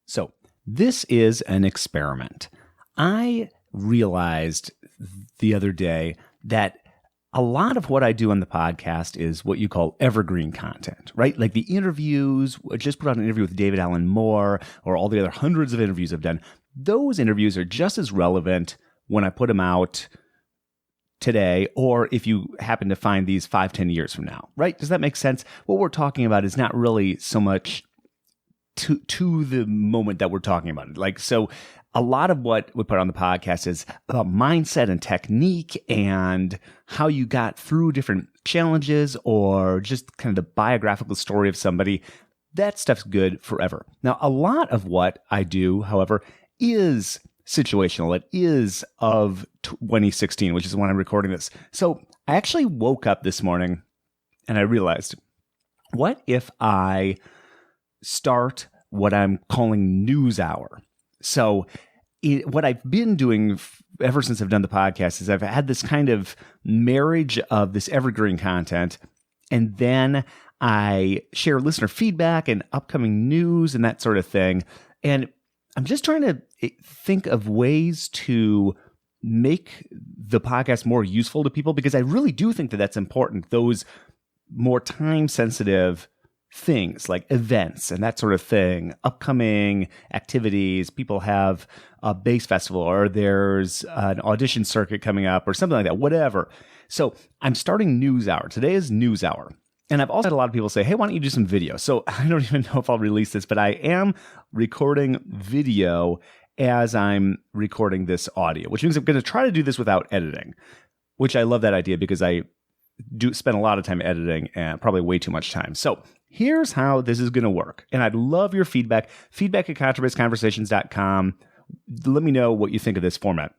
So this is an experiment. I realized the other day that a lot of what I do on the podcast is what you call evergreen content, right? Like the interviews, I just put out an interview with David Allen Moore, or all the other hundreds of interviews I've done. Those interviews are just as relevant when I put them out today, or if you happen to find these 5-10 years from now, right? Does that make sense? What we're talking about is not really so much to the moment that we're talking about it. Like, so a lot of what we put on the podcast is about mindset and technique and how you got through different challenges, or just kind of the biographical story of somebody. That stuff's good forever. Now, a lot of what I do, however, is situational. It is of 2016, which is when I'm recording this. So I actually woke up this morning and I realized, what if I start what I'm calling News Hour? So what I've been doing ever since I've done the podcast is I've had this kind of marriage of this evergreen content, and then I share listener feedback and upcoming news and that sort of thing. And I'm just trying to think of ways to make the podcast more useful to people, because I really do think that that's important. Those more time-sensitive things like events and that sort of thing, upcoming activities, people have a bass festival, or there's an audition circuit coming up, or something like that, whatever. So I'm starting News Hour. Today is News Hour. And I've also had a lot of people say, hey, why don't you do some video? So I don't even know if I'll release this, but I am recording video as I'm recording this audio, which means I'm going to try to do this without editing, which I love that idea, because I do spend a lot of time editing, and probably way too much time. So here's how this is going to work. And I'd love your feedback. Feedback at contrabassconversations.com. Let me know what you think of this format.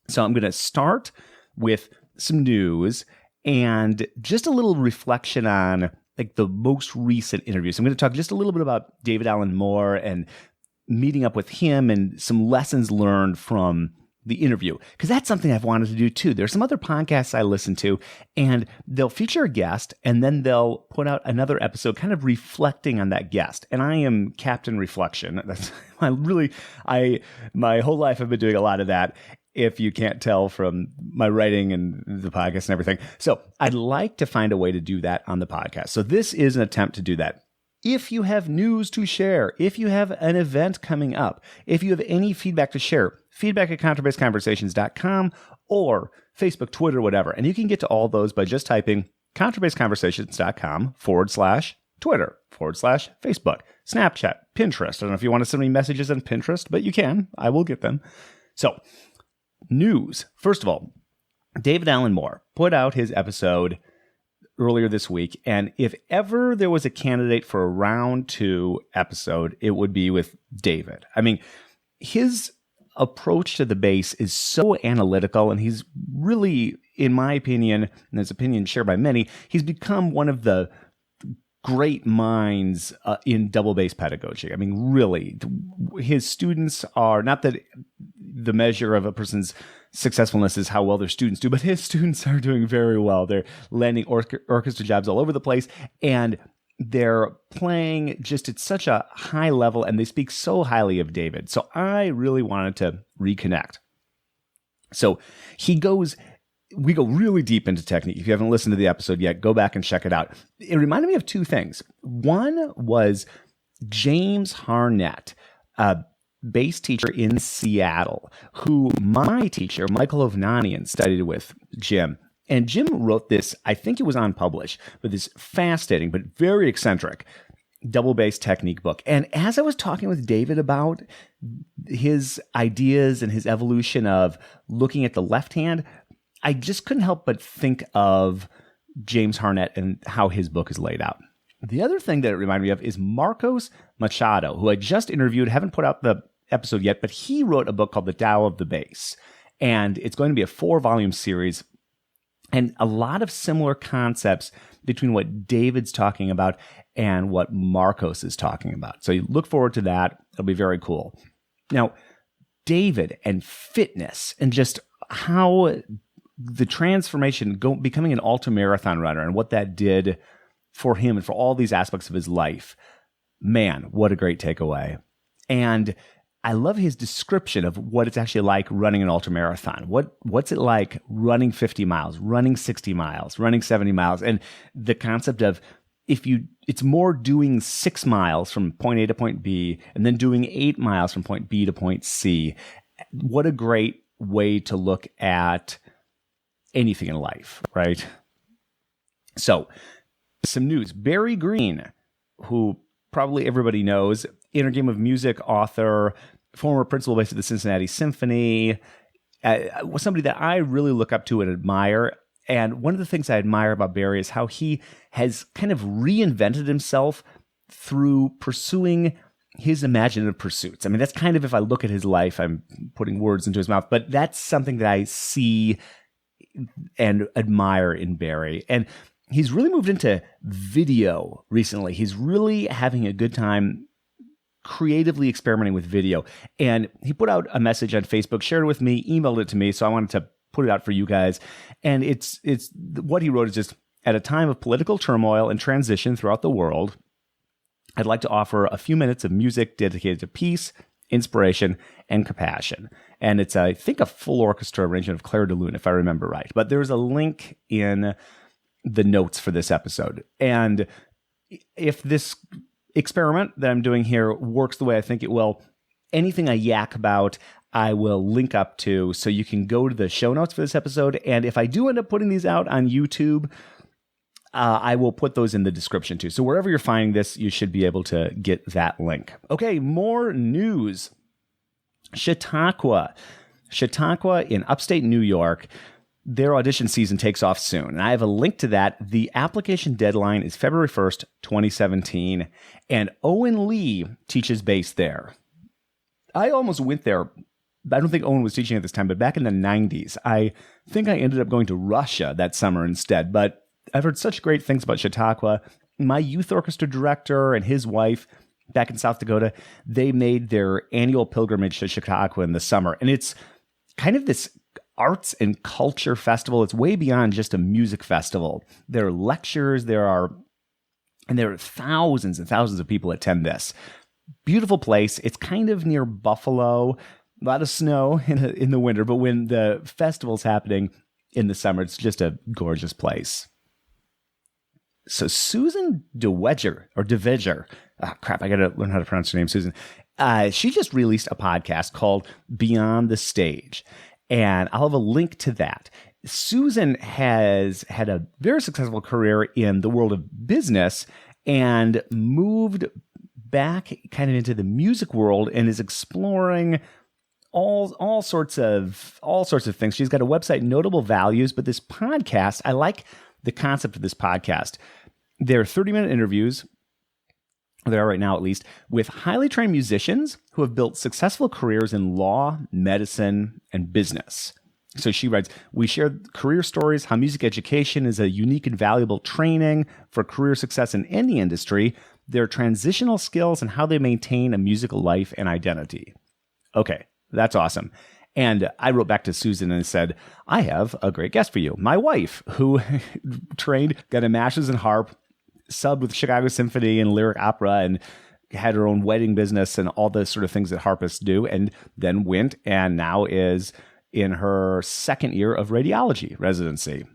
So I'm going to start with some news and just a little reflection on like the most recent interviews. I'm going to talk just a little bit about David Allen Moore and meeting up with him and some lessons learned from the interview, because that's something I've wanted to do too. There's some other podcasts I listen to, and they'll feature a guest, and then they'll put out another episode kind of reflecting on that guest. And I am Captain Reflection. That's my whole life I've been doing a lot of that, if you can't tell from my writing and the podcast and everything. So I'd like to find a way to do that on the podcast. So this is an attempt to do that. If you have news to share, if you have an event coming up, if you have any feedback to share, feedback at contrabassconversations.com or Facebook, Twitter, whatever. And you can get to all those by just typing contrabassconversations.com/Twitter/Facebook, Snapchat, Pinterest. I don't know if you want to send me messages on Pinterest, but you can. I will get them. So, news. First of all, David Allen Moore put out his episode earlier this week, and if ever there was a candidate for a round 2 episode, it would be with David. I mean, his approach to the bass is so analytical, and he's really, in my opinion, and his opinion shared by many, he's become one of the great minds in double bass pedagogy. I mean, really, his students are, not that the measure of a person's successfulness is how well their students do, but his students are doing very well. They're landing orchestra jobs all over the place, and they're playing just at such a high level, and they speak so highly of David. So I really wanted to reconnect. So we go really deep into technique. If you haven't listened to the episode yet, go back and check it out. It reminded me of 2 things. One was James Harnett, a bass teacher in Seattle, who my teacher, Michael Ovnanian, studied with Jim. And Jim wrote this, I think it was unpublished, but this fascinating but very eccentric double bass technique book. And as I was talking with David about his ideas and his evolution of looking at the left hand, I just couldn't help but think of James Harnett and how his book is laid out. The other thing that it reminded me of is Marcos Machado, who I just interviewed, haven't put out the episode yet, but he wrote a book called The Tao of the Bass. And it's going to be a 4-volume series, and a lot of similar concepts between what David's talking about and what Marcos is talking about. So you look forward to that. It'll be very cool. Now, David and fitness and just how the transformation, becoming an ultra-marathon runner and what that did for him and for all these aspects of his life. Man, what a great takeaway. And I love his description of what it's actually like running an ultramarathon. What's it like running 50 miles, running 60 miles, running 70 miles? And the concept of it's more doing 6 miles from point A to point B and then doing 8 miles from point B to point C. What a great way to look at anything in life, right? So, some news. Barry Green, who probably everybody knows, Inner Game of Music author, former principal bass at the Cincinnati Symphony, was somebody that I really look up to and admire. And one of the things I admire about Barry is how he has kind of reinvented himself through pursuing his imaginative pursuits. I mean, that's kind of, if I look at his life, I'm putting words into his mouth, but that's something that I see and admire in Barry. And he's really moved into video recently. He's really having a good time creatively experimenting with video. And he put out a message on Facebook, shared it with me, emailed it to me. So I wanted to put it out for you guys. And it's what he wrote is just, at a time of political turmoil and transition throughout the world, I'd like to offer a few minutes of music dedicated to peace, inspiration, and compassion. And it's, I think, a full orchestra arrangement of Claire de Lune, if I remember right. But there's a link in the notes for this episode. And if this experiment that I'm doing here works the way I think it will, anything I yak about, I will link up to, so you can go to the show notes for this episode. And if I do end up putting these out on YouTube, I will put those in the description too. So wherever you're finding this, you should be able to get that link. Okay, more news. Chautauqua in upstate New York, their audition season takes off soon. And I have a link to that. The application deadline is February 1st, 2017. And Owen Lee teaches bass there. I almost went there. I don't think Owen was teaching at this time, but back in the 90s, I think I ended up going to Russia that summer instead. But I've heard such great things about Chautauqua. My youth orchestra director and his wife back in South Dakota, they made their annual pilgrimage to Chautauqua in the summer. And it's kind of this arts and culture festival. It's way beyond just a music festival. There are lectures, there are thousands and thousands of people attend this. Beautiful place. It's kind of near Buffalo. A lot of snow in the winter, but when the festival's happening in the summer, it's just a gorgeous place. So Susan DeWedger, I got to learn how to pronounce her name, Susan. She just released a podcast called Beyond the Stage, and I'll have a link to that. Susan has had a very successful career in the world of business and moved back kind of into the music world and is exploring all sorts of things. She's got a website, Notable Values, but this podcast, I like the concept of this podcast. They're 30-minute interviews, they are right now at least, with highly trained musicians who have built successful careers in law, medicine, and business. So she writes, we share career stories, how music education is a unique and valuable training for career success in any industry, their transitional skills, and how they maintain a musical life and identity. Okay, that's awesome. And I wrote back to Susan and said, I have a great guest for you. My wife, who got a master's in harp, subbed with Chicago Symphony and lyric opera, and had her own wedding business and all the sort of things that harpists do, and then went and now is in her second year of radiology residency.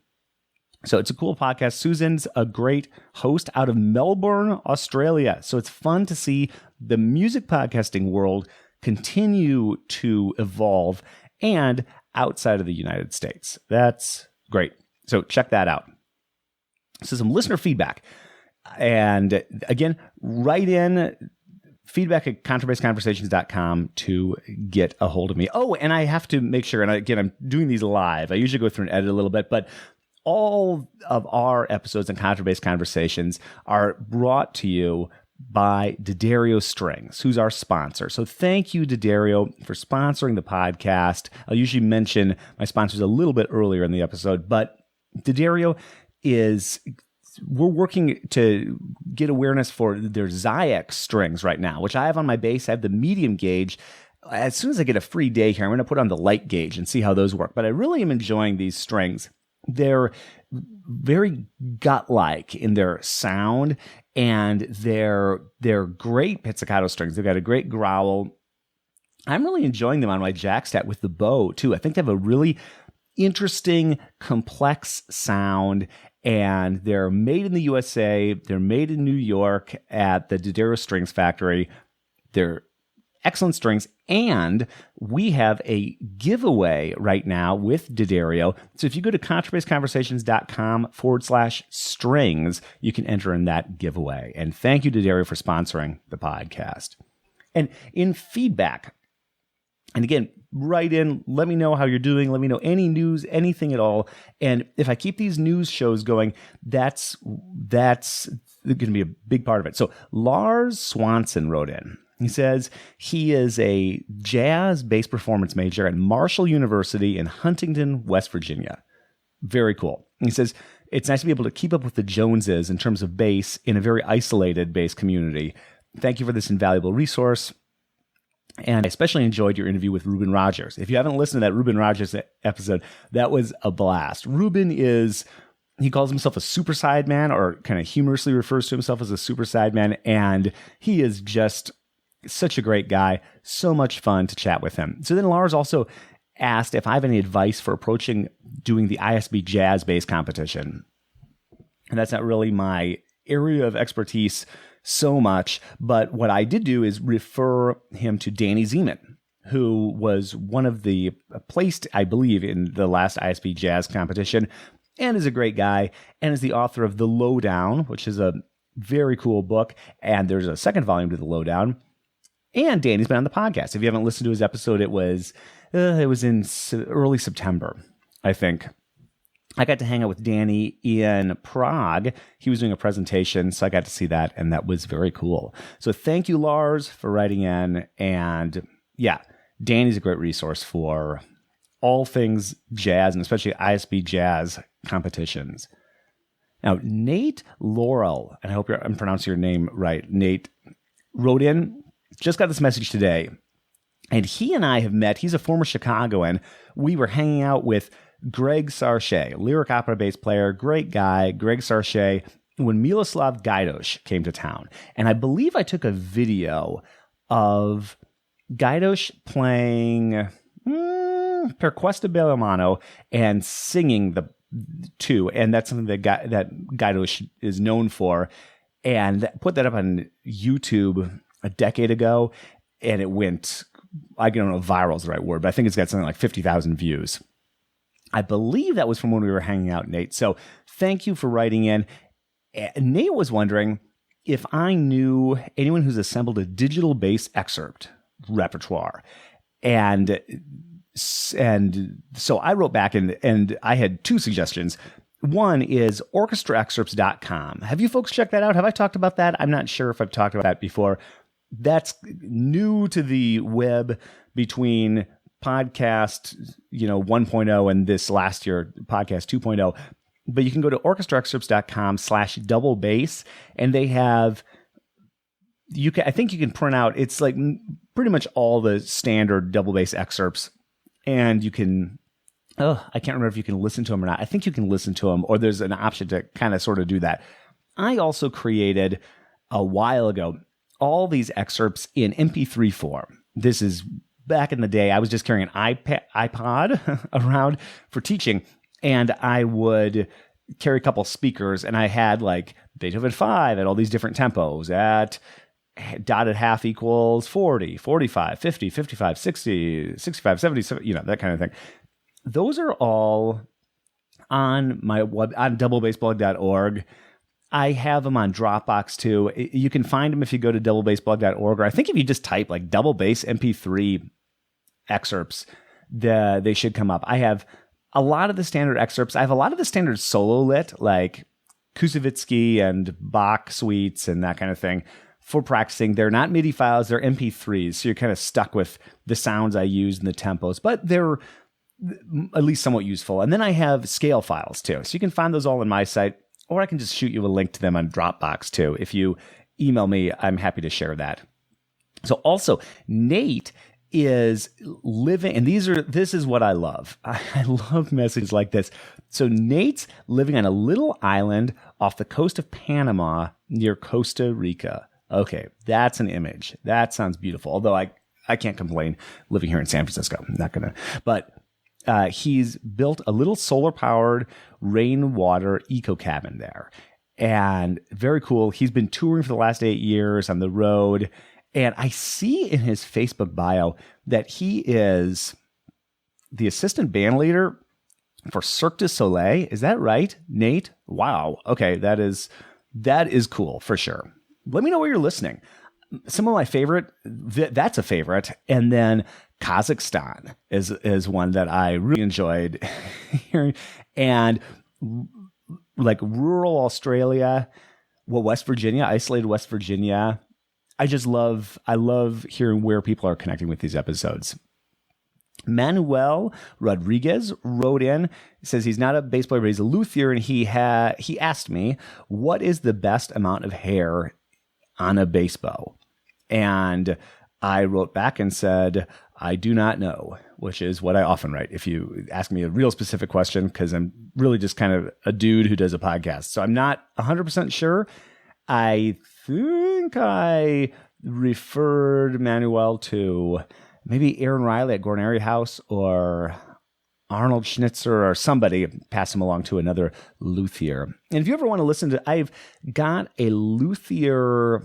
So it's a cool podcast. Susan's a great host out of Melbourne, Australia. So it's fun to see the music podcasting world continue to evolve and outside of the United States. That's great. So check that out. So some listener feedback. And again, write in feedback at contrabassconversations.com to get a hold of me. Oh, and I have to make sure, and again, I'm doing these live. I usually go through and edit a little bit, but all of our episodes on Contrabass Conversations are brought to you by D'Addario Strings, who's our sponsor. So thank you, D'Addario, for sponsoring the podcast. I'll usually mention my sponsors a little bit earlier in the episode, but D'Addario we're working to get awareness for their Zyx strings right now, which I have on my bass. I have the medium gauge. As soon as I get a free day here, I'm going to put on the light gauge and see how those work. But I really am enjoying these strings. They're very gut-like in their sound, and they're great pizzicato strings. They've got a great growl. I'm really enjoying them on my jackstack with the bow, too. I think they have a really interesting, complex sound, and they're made in the USA. They're made in New York at the D'Addario Strings Factory. They're excellent strings, and we have a giveaway right now with D'Addario. So if you go to contrabassconversations.com/strings, you can enter in that giveaway. And thank you, D'Addario, for sponsoring the podcast. And in feedback, and again, write in, let me know how you're doing, let me know any news, anything at all. And if I keep these news shows going, that's going to be a big part of it. So Lars Swanson wrote in. He says he is a jazz bass performance major at Marshall University in Huntington, West Virginia. Very cool. He says, it's nice to be able to keep up with the Joneses in terms of bass in a very isolated bass community. Thank you for this invaluable resource. And I especially enjoyed your interview with Ruben Rogers. If you haven't listened to that Ruben Rogers episode, that was a blast. Ruben he calls himself a super sideman, or kind of humorously refers to himself as a super sideman. And he is just such a great guy. So much fun to chat with him. So then Lars also asked if I have any advice for approaching doing the ISB Jazz Bass competition. And that's not really my area of expertise so much, but what I did do is refer him to Danny Zeman, who was one of the placed, I believe, in the last ISB Jazz competition, and is a great guy, and is the author of The Lowdown, which is a very cool book, and there's a second volume to The Lowdown, and Danny's been on the podcast. If you haven't listened to his episode, it was in early September, I think. I got to hang out with Danny in Prague. He was doing a presentation, so I got to see that, and that was very cool. So thank you, Lars, for writing in. And yeah, Danny's a great resource for all things jazz, and especially ISB jazz competitions. Now, Nate Laurel, and I hope I'm pronouncing your name right, Nate, wrote in, just got this message today, and he and I have met. He's a former Chicagoan. We were hanging out with Greg Sarche, lyric opera bass player, great guy, Greg Sarche, when Miloslav Gajdoš came to town. And I believe I took a video of Gajdoš playing Per Questa Bella Mano and singing the two. And that's something that Gajdoš is known for. And put that up on YouTube a decade ago. And it went, I don't know if viral is the right word, but I think it's got something like 50,000 views. I believe that was from when we were hanging out, Nate. So thank you for writing in. Nate was wondering if I knew anyone who's assembled a digital bass excerpt repertoire. And so I wrote back and I had two suggestions. One is orchestraexcerpts.com. Have you folks checked that out? Have I talked about that? I'm not sure if I've talked about that before. That's new to the web between podcast, 1.0 and this last year, podcast 2.0. But you can go to orchestraexcerpts.com/double bass, and they have, I think you can print out, it's like pretty much all the standard double bass excerpts, and you can, I can't remember if you can listen to them or not. I think you can listen to them, or there's an option to kind of sort of do that. I also created a while ago all these excerpts in MP3 form. This is back in the day. I was just carrying an iPod around for teaching, and I would carry a couple speakers, and I had like Beethoven 5 at all these different tempos at dotted half equals 40, 45, 50, 55, 60, 65, 70, that kind of thing. Those are all on my web, on doublebassblog.org. I have them on Dropbox too. You can find them if you go to doublebassblog.org, or I think if you just type like double bass MP3 excerpts, they should come up. I have a lot of the standard excerpts. I have a lot of the standard solo lit, like Kusevitsky and Bach suites and that kind of thing for practicing. They're not MIDI files, they're MP3s. So you're kind of stuck with the sounds I use and the tempos, but they're at least somewhat useful. And then I have scale files too. So you can find those all on my site, or I can just shoot you a link to them on Dropbox too. If you email me, I'm happy to share that. So also, Nate is living, and this is what I love. I love messages like this. So Nate's living on a little island off the coast of Panama near Costa Rica. Okay, that's an image. That sounds beautiful. Although I can't complain living here in San Francisco. I'm not gonna. But he's built a little solar-powered rainwater eco cabin there, and very cool. He's been touring for the last 8 years on the road. And I see in his Facebook bio that he is the assistant band leader for Cirque du Soleil. Is that right, Nate? Wow. Okay, that is cool for sure. Let me know where you're listening. Some of my favorite, that's a favorite. And then Kazakhstan is one that I really enjoyed hearing. And like rural Australia, West Virginia, isolated West Virginia. I love hearing where people are connecting with these episodes. Manuel Rodriguez wrote in, says he's not a bass player, but he's a luthier, and he asked me, what is the best amount of hair on a bass bow? And I wrote back and said, I do not know, which is what I often write if you ask me a real specific question, because I'm really just kind of a dude who does a podcast. So I'm not 100% sure. I think I referred Manuel to maybe Aaron Riley at Gornary House or Arnold Schnitzer or somebody. Pass him along to another luthier. And if you ever want to listen to, I've got a luthier.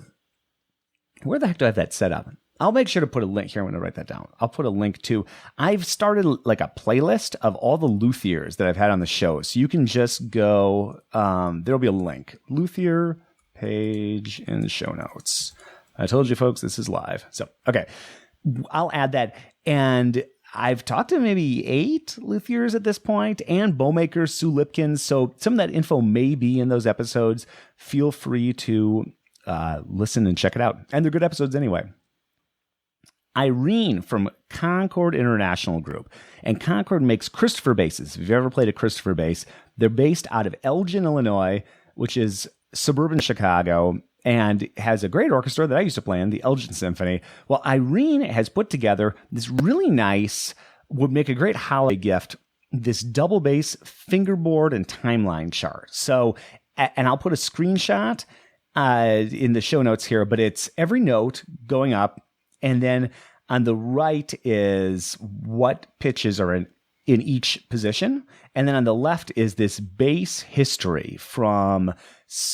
Where the heck do I have that set up? I'll make sure to put a link here. I'm going to write that down. I'll put a link to, I've started like a playlist of all the luthiers that I've had on the show. So you can just go, there'll be a link. Luthier page in the show notes. I told you folks, this is live. So, okay, I'll add that. And I've talked to maybe 8 luthiers at this point and bowmakers, Sue Lipkins. So some of that info may be in those episodes. Feel free to listen and check it out. And they're good episodes anyway. Irene from Concord International Group. And Concord makes Christopher basses. If you've ever played a Christopher bass, they're based out of Elgin, Illinois, which is suburban Chicago, and has a great orchestra that I used to play in, the Elgin Symphony. Well, Irene has put together this really nice, would make a great holiday gift, this double bass fingerboard and timeline chart. So, and I'll put a screenshot in the show notes here, but it's every note going up, and then on the right is what pitches are in each position. And then on the left is this bass history from,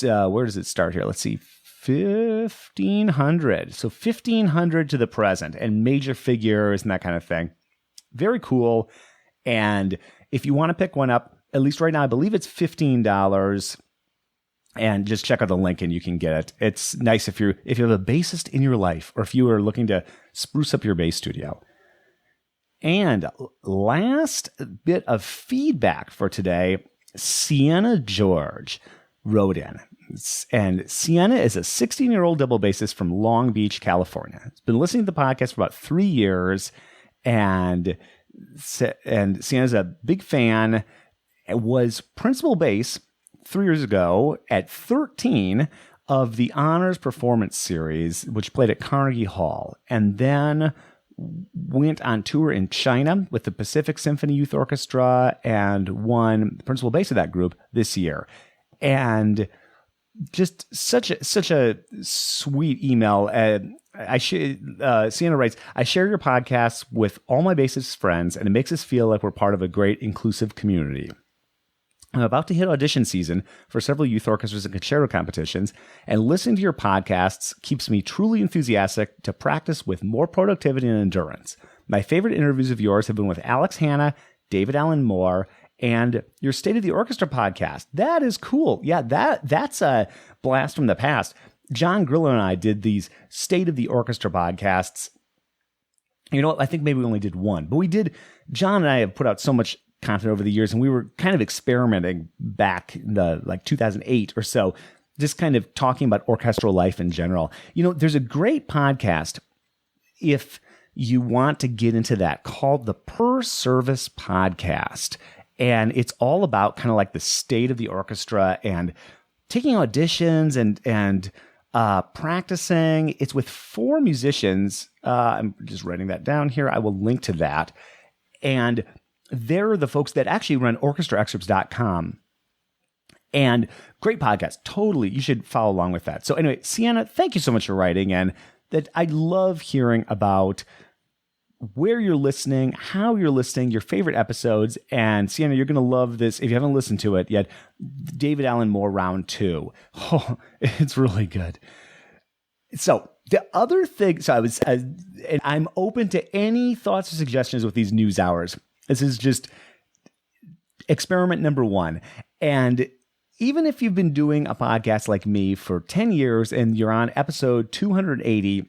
where does it start here? Let's see, 1500. So 1500 to the present, and major figures and that kind of thing. Very cool. And if you want to pick one up, at least right now, I believe it's $15. And just check out the link and you can get it. It's nice if you have a bassist in your life, or if you are looking to spruce up your bass studio. And last bit of feedback for today, Sienna George wrote in. And Sienna is a 16-year-old double bassist from Long Beach, California. She's been listening to the podcast for about 3 years, and Sienna's a big fan. It was principal bass 3 years ago at 13 of the Honors Performance Series, which played at Carnegie Hall, and then went on tour in China with the Pacific Symphony Youth Orchestra and won the principal bass of that group this year. And just such a sweet email. Sienna writes, I share your podcasts with all my bassist friends, and it makes us feel like we're part of a great inclusive community. I'm about to hit audition season for several youth orchestras and concerto competitions, and listening to your podcasts keeps me truly enthusiastic to practice with more productivity and endurance. My favorite interviews of yours have been with Alex Hanna, David Allen Moore, and your State of the Orchestra podcast. That is cool. Yeah, that's a blast from the past. John Grillo and I did these State of the Orchestra podcasts. You know what? I think maybe we only did one, but John and I have put out so much content over the years, and we were kind of experimenting back in the 2008 or so, just kind of talking about orchestral life in general. You know, there's a great podcast if you want to get into that called the Per Service Podcast. And it's all about kind of like the state of the orchestra and taking auditions and practicing. It's with 4 musicians. I'm just writing that down here. I will link to that. And they're the folks that actually run orchestraexcerpts.com. And great podcast. Totally. You should follow along with that. So anyway, Sienna, thank you so much for writing. And that I love hearing about where you're listening, how you're listening, your favorite episodes. And Sienna, you're going to love this. If you haven't listened to it yet, David Allen Moore Round 2. Oh, it's really good. So the other thing, and I'm open to any thoughts or suggestions with these news hours. This is just experiment number 1. And even if you've been doing a podcast like me for 10 years and you're on episode 280,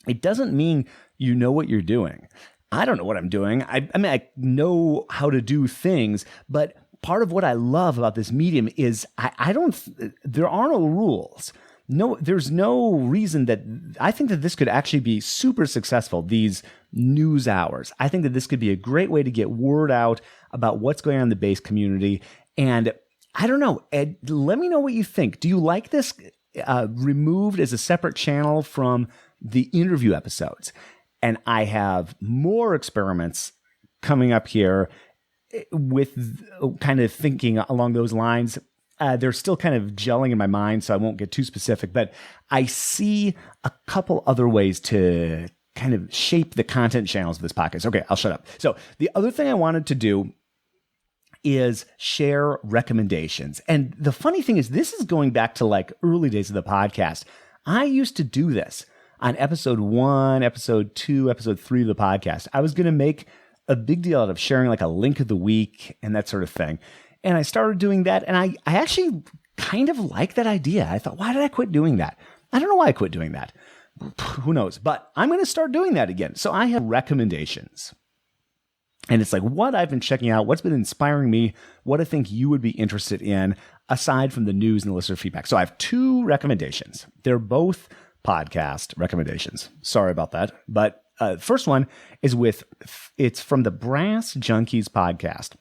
it doesn't mean you know what you're doing. I don't know what I'm doing. I mean, I know how to do things, but part of what I love about this medium is there are no rules. No, there's no reason that I think that this could actually be super successful, these news hours. I think that this could be a great way to get word out about what's going on in the bass community. And I don't know, Ed, let me know what you think. Do you like this removed as a separate channel from the interview episodes? And I have more experiments coming up here with kind of thinking along those lines. They're still kind of gelling in my mind, so I won't get too specific, but I see a couple other ways to kind of shape the content channels of this podcast. Okay, I'll shut up. So the other thing I wanted to do is share recommendations. And the funny thing is, this is going back to like early days of the podcast. I used to do this on episode 1, episode 2, episode 3 of the podcast. I was going to make a big deal out of sharing like a link of the week and that sort of thing. And I started doing that. And I actually kind of like that idea. I thought, why did I quit doing that? I don't know why I quit doing that. Who knows? But I'm going to start doing that again. So I have recommendations. And it's like what I've been checking out, what's been inspiring me, what I think you would be interested in, aside from the news and the listener feedback. So I have 2 recommendations. They're both podcast recommendations. Sorry about that. But first one is it's from the Brass Junkies podcast.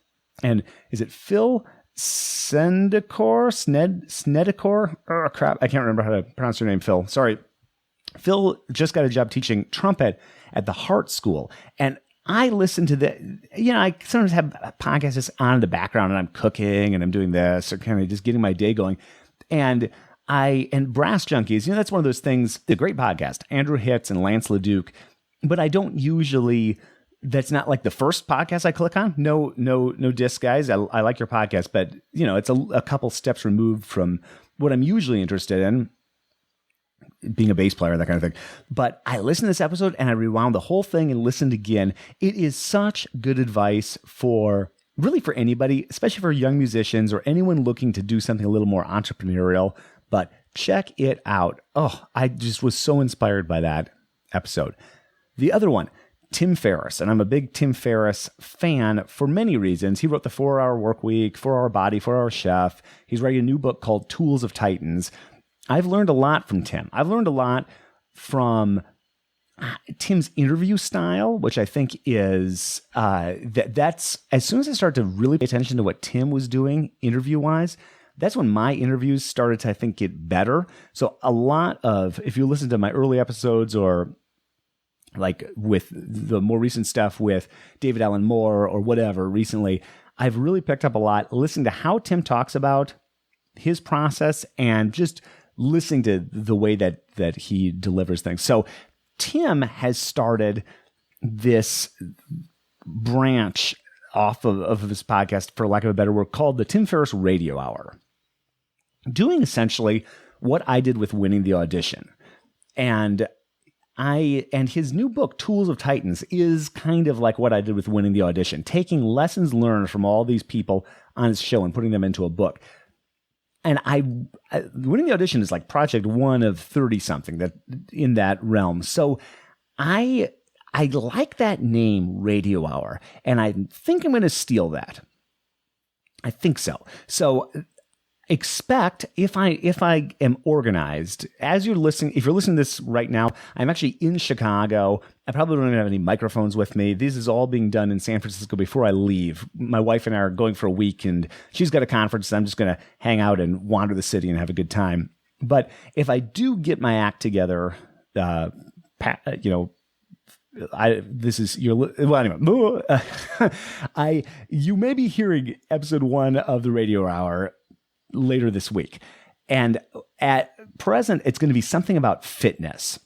And is it Phil Snedecor? Oh, crap. I can't remember how to pronounce your name, Phil. Sorry. Phil just got a job teaching trumpet at the Hart School. And I listen to I sometimes have podcasts just on in the background and I'm cooking and I'm doing this or kind of just getting my day going. And Brass Junkies, that's one of those things, the great podcast, Andrew Hitz and Lance LeDuc, but I don't usually, that's not like the first podcast I click on. No diss, guys. I like your podcast, but it's a couple steps removed from what I'm usually interested in, being a bass player, that kind of thing. But I listened to this episode and I rewound the whole thing and listened again. It is such good advice for anybody, especially for young musicians or anyone looking to do something a little more entrepreneurial. But check it out. Oh, I just was so inspired by that episode. The other one, Tim Ferriss, and I'm a big Tim Ferriss fan for many reasons. He wrote the 4-Hour Workweek, 4-Hour Body, 4-Hour Chef. He's writing a new book called Tools of Titans. I've learned a lot from Tim. I've learned a lot from Tim's interview style, which I think is that's as soon as I started to really pay attention to what Tim was doing interview-wise, that's when my interviews started to, I think, get better. So a lot of, if you listen to my early episodes or like with the more recent stuff with David Allen Moore or whatever recently, I've really picked up a lot listening to how Tim talks about his process and just listening to the way that he delivers things. So Tim has started this branch off of this podcast, for lack of a better word, called the Tim Ferriss Radio Hour, doing essentially what I did with Winning the Audition. And his new book, Tools of Titans, is kind of like what I did with Winning the Audition, taking lessons learned from all these people on his show and putting them into a book. And Winning the Audition is like project 1 of 30-something that in that realm. So I like that name, Radio Hour, and I think I'm going to steal that. I think so. So expect, if I am organized, as you're listening, if you're listening to this right now, I'm actually in Chicago. I probably don't even have any microphones with me. This is all being done in San Francisco before I leave. My wife and I are going for a week, and she's got a conference, so I'm just going to hang out and wander the city and have a good time. But if I do get my act together, you may be hearing episode 1 of the Radio Hour later this week. And at present, it's going to be something about fitness.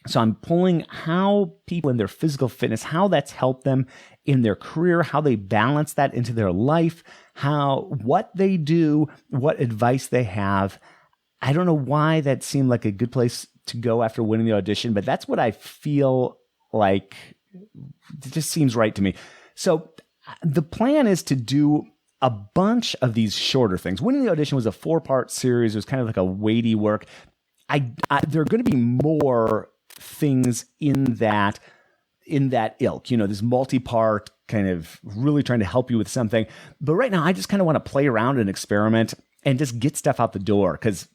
So I'm pulling how people in their physical fitness, how that's helped them in their career, how they balance that into their life, what they do, what advice they have. I don't know why that seemed like a good place to go after winning the audition, but that's what I feel like. It just seems right to me. So the plan is to do a bunch of these shorter things. Winning the audition was a 4-part series. It was kind of like a weighty work. There are going to be more things in that ilk, this multi-part kind of really trying to help you with something. But right now, I just kind of want to play around and experiment and just get stuff out the door, because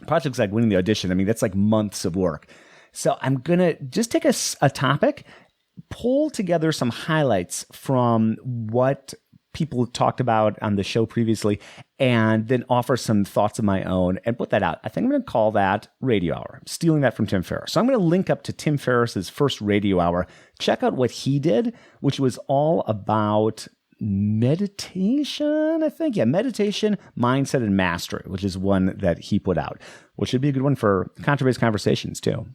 projects like winning the audition, that's like months of work. So I'm going to just take a topic, pull together some highlights from what people talked about on the show previously, and then offer some thoughts of my own and put that out. I think I'm going to call that Radio Hour. I'm stealing that from Tim Ferriss. So I'm going to link up to Tim Ferriss's first Radio Hour. Check out what he did, which was all about meditation, I think. Yeah, meditation, mindset, and mastery, which is one that he put out, which should be a good one for Contrabass Conversations too.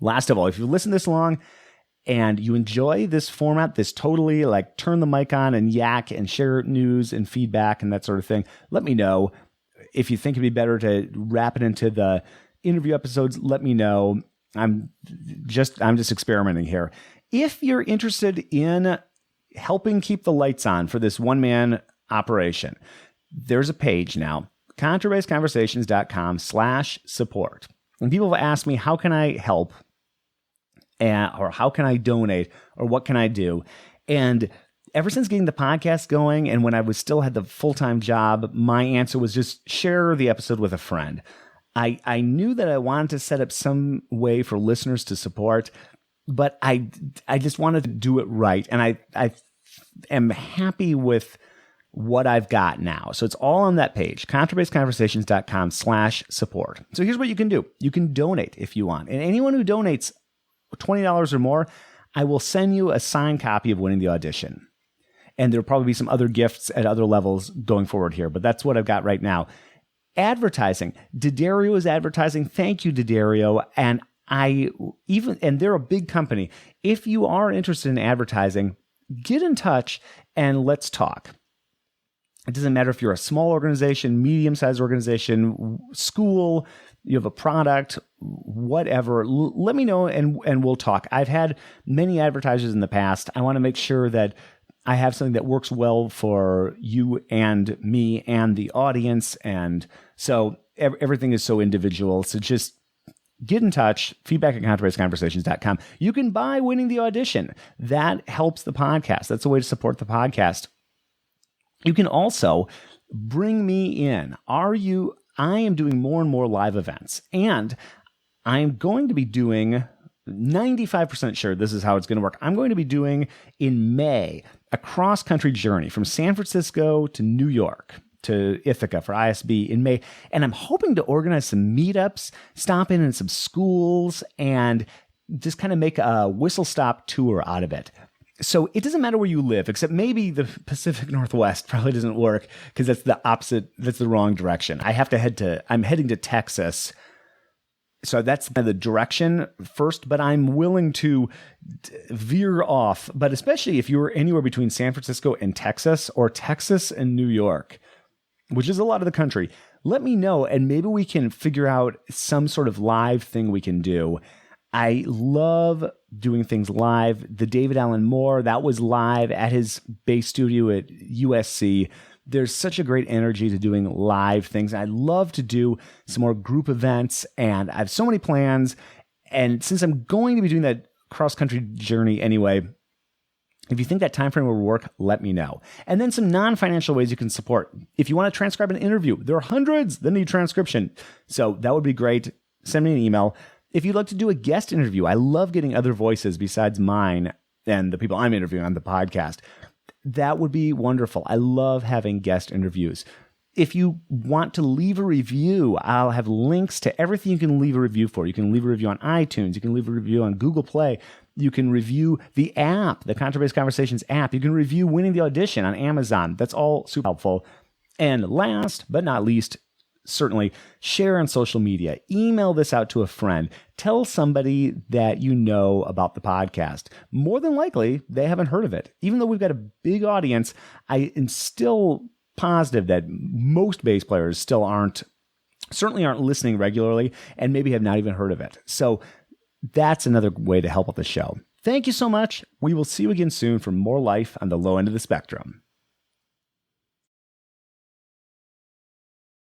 Last of all, if you listen this long and you enjoy this format, this totally like turn the mic on and yak and share news and feedback and that sort of thing, let me know. If you think it'd be better to wrap it into the interview episodes, let me know. I'm just experimenting here. If you're interested in helping keep the lights on for this one-man operation, there's a page now, contrabassconversations.com/support. And people have asked me, how can I help? Or how can I donate? Or what can I do? And ever since getting the podcast going, and when I still had the full-time job, my answer was just share the episode with a friend. I knew that I wanted to set up some way for listeners to support, but I just wanted to do it right. And I am happy with what I've got now. So it's all on that page, contrabassconversations.com/support. So here's what you can do. You can donate if you want. And anyone who donates $20 or more, I will send you a signed copy of Winning the Audition. And there'll probably be some other gifts at other levels going forward here, but that's what I've got right now. Advertising. D'Addario is advertising. Thank you, D'Addario. And they're a big company. If you are interested in advertising, get in touch and let's talk. It doesn't matter if you're a small organization, medium-sized organization, school, you have a product, whatever. Let me know and we'll talk. I've had many advertisers in the past. I want to make sure that I have something that works well for you and me and the audience. And so everything is so individual. So just get in touch, feedback at contrabassconversations.com. You can buy Winning the Audition. That helps the podcast. That's a way to support the podcast. You can also bring me in. I am doing more and more live events, and I'm going to be doing 95% sure this is how it's going to work. I'm going to be doing in May a cross-country journey from San Francisco to New York to Ithaca for ISB in May. And I'm hoping to organize some meetups, stop in some schools, and just kind of make a whistle-stop tour out of it. So it doesn't matter where you live, except maybe the Pacific Northwest probably doesn't work because that's the opposite. That's the wrong direction. I'm heading to Texas. So that's the direction first, but I'm willing to veer off. But especially if you're anywhere between San Francisco and Texas, or Texas and New York, which is a lot of the country, let me know and maybe we can figure out some sort of live thing we can do. I love doing things live. The David Allen Moore, that was live at his bass studio at USC. There's such a great energy to doing live things. I love to do some more group events, and I have so many plans. And since I'm going to be doing that cross-country journey anyway, if you think that time frame will work, let me know. And then some non-financial ways you can support. If you want to transcribe an interview, there are hundreds that need transcription. So that would be great. Send me an email. If you'd like to do a guest interview, I love getting other voices besides mine and the people I'm interviewing on the podcast. That would be wonderful. I love having guest interviews. If you want to leave a review, I'll have links to everything you can leave a review for. You can leave a review on iTunes. You can leave a review on Google Play. You can review the app, the Contrabass Conversations app. You can review Winning the Audition on Amazon. That's all super helpful. And last but not least, certainly share on social media. Email this out to a friend. Tell somebody that you know about the podcast. More than likely, they haven't heard of it. Even though we've got a big audience, I am still positive that most bass players certainly aren't listening regularly and maybe have not even heard of it. So that's another way to help out the show. Thank you so much. We will see you again soon for more life on the low end of the spectrum.